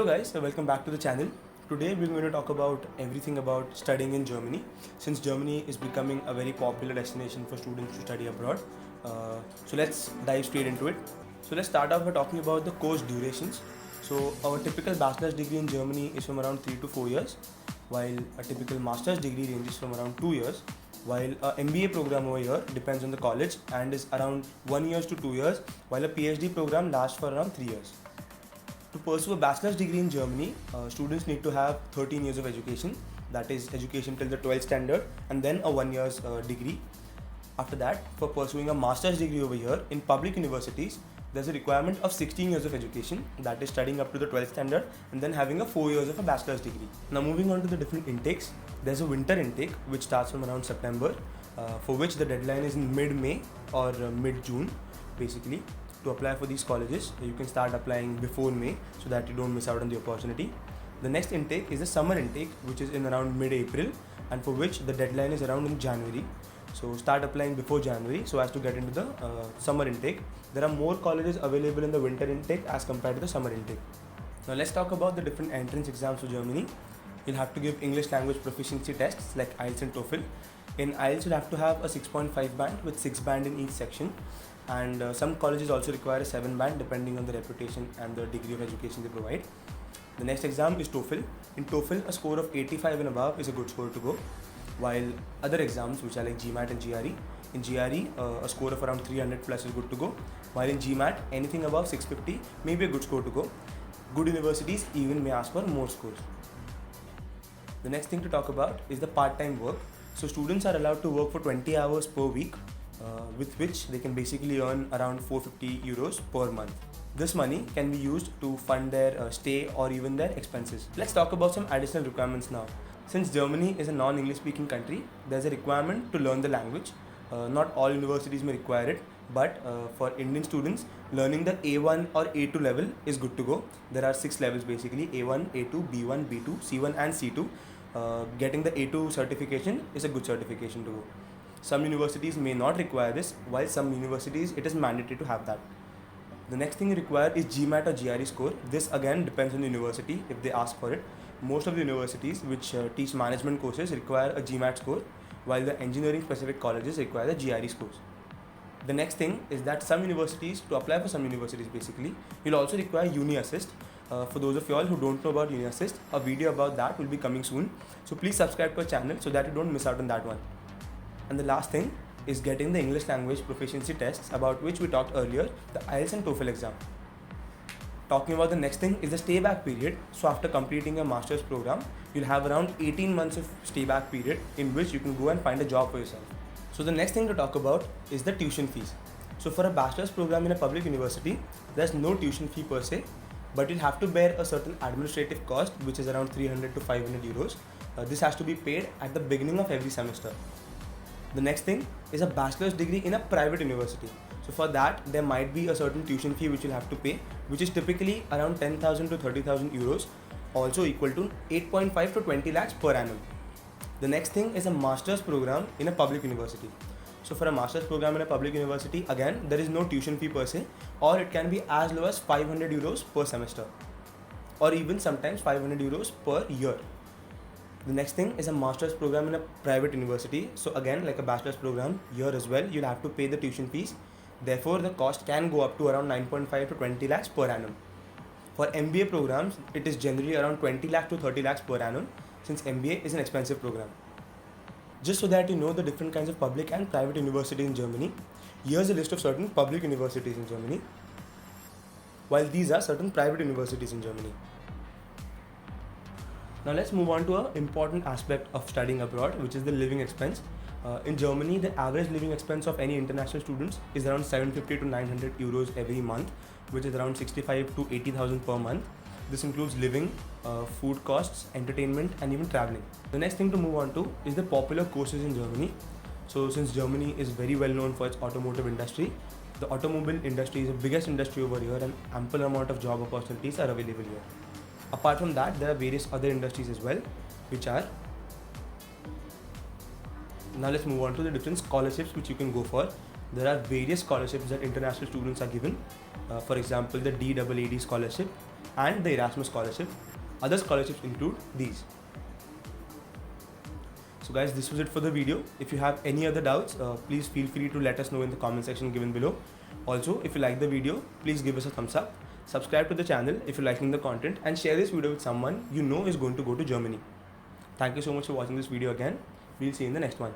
Hello guys, welcome back to the channel. Today we're going to talk about everything about studying in Germany, since Germany is becoming a very popular destination for students to study abroad. So let's dive straight into it. So let's start off by talking about the course durations. So our typical bachelor's degree in Germany is from around 3 to 4 years, while a typical master's degree ranges from around 2 years, while a MBA program over here depends on the college and is around 1 year to 2 years, while a PhD program lasts for around 3 years. To pursue a bachelor's degree in Germany, students need to have 13 years of education, that is education till the 12th standard, and then a 1 year's degree. After that, for pursuing a master's degree over here in public universities, there's a requirement of 16 years of education, that is studying up to the 12th standard and then having a 4 years of a bachelor's degree. Now moving on to the different intakes, there's a winter intake which starts from around September, for which the deadline is in mid-May or mid-June basically. To apply for these colleges, you can start applying before May so that you don't miss out on the opportunity. The next intake is the summer intake, which is in around mid-April and for which the deadline is around in January. So start applying before January so as to get into the summer intake. There are more colleges available in the winter intake as compared to the summer intake. Now let's talk about the different entrance exams for Germany. You'll have to give English language proficiency tests like IELTS and TOEFL. In IELTS, you'll have to have a 6.5 band with 6 band in each section, and some colleges also require a 7 band depending on the reputation and the degree of education they provide. The next exam is TOEFL. In TOEFL, a score of 85 and above is a good score to go, while other exams which are like GMAT and GRE, in GRE a score of around 300 plus is good to go, while in GMAT anything above 650 may be a good score to go. Good universities even may ask for more scores. The next thing to talk about is the part-time work. So students are allowed to work for 20 hours per week, with which they can basically earn around 450 euros per month. This money can be used to fund their stay or even their expenses. Let's talk about some additional requirements now. Since Germany is a non-English speaking country, there's a requirement to learn the language. Not all universities may require it, but for Indian students, learning the A1 or A2 level is good to go. There are 6 levels basically: A1, A2, B1, B2, C1 and C2. Getting the A2 certification is a good certification to go. Some universities may not require this, while some universities it is mandatory to have that. The next thing you require is GMAT or GRE score. This again depends on the university if they ask for it. Most of the universities which teach management courses require a GMAT score, while the engineering specific colleges require the GRE scores. The next thing is that some universities, to apply for some universities basically, you'll also require Uni Assist. For those of you all who don't know about Uni Assist, a video about that will be coming soon. So please subscribe to our channel so that you don't miss out on that one. And the last thing is getting the English language proficiency tests, about which we talked earlier, the IELTS and TOEFL exam. Talking about the next thing is the stay back period. So after completing a master's program, you'll have around 18 months of stay back period in which you can go and find a job for yourself. So the next thing to talk about is the tuition fees. So for a bachelor's program in a public university, there's no tuition fee per se, but you'll have to bear a certain administrative cost which is around 300 to 500 euros. This has to be paid at the beginning of every semester. The next thing is a bachelor's degree in a private university. So for that, there might be a certain tuition fee which you'll have to pay, which is typically around 10,000 to 30,000 euros, also equal to 8.5 to 20 lakhs per annum. The next thing is a master's program in a public university. So for a master's program in a public university, again, there is no tuition fee per se, or it can be as low as 500 euros per semester, or even sometimes 500 euros per year. The next thing is a master's program in a private university. So again, like a bachelor's program, here as well, you'll have to pay the tuition fees. Therefore, the cost can go up to around 9.5 to 20 lakhs per annum. For MBA programs, it is generally around 20 lakhs to 30 lakhs per annum, since MBA is an expensive program. Just so that you know the different kinds of public and private universities in Germany, here's a list of certain public universities in Germany, while these are certain private universities in Germany. Now let's move on to an important aspect of studying abroad, which is the living expense. In Germany, the average living expense of any international students is around 750 to 900 euros every month, which is around 65 to 80,000 per month. This includes living, food costs, entertainment and even traveling. The next thing to move on to is the popular courses in Germany. So since Germany is very well known for its automotive industry, the automobile industry is the biggest industry over here and ample amount of job opportunities are available here. Apart from that, there are various other industries as well, which are... Now let's move on to the different scholarships which you can go for. There are various scholarships that international students are given. For example, the DAAD scholarship, and the Erasmus scholarship. Other scholarships include these. So guys, this was it for the video. If you have any other doubts, please feel free to let us know in the comment section given below. Also, if you like the video, please give us a thumbs up. Subscribe to the channel if you're liking the content, and share this video with someone you know is going to go to Germany. Thank you so much for watching this video again. We'll see you in the next one.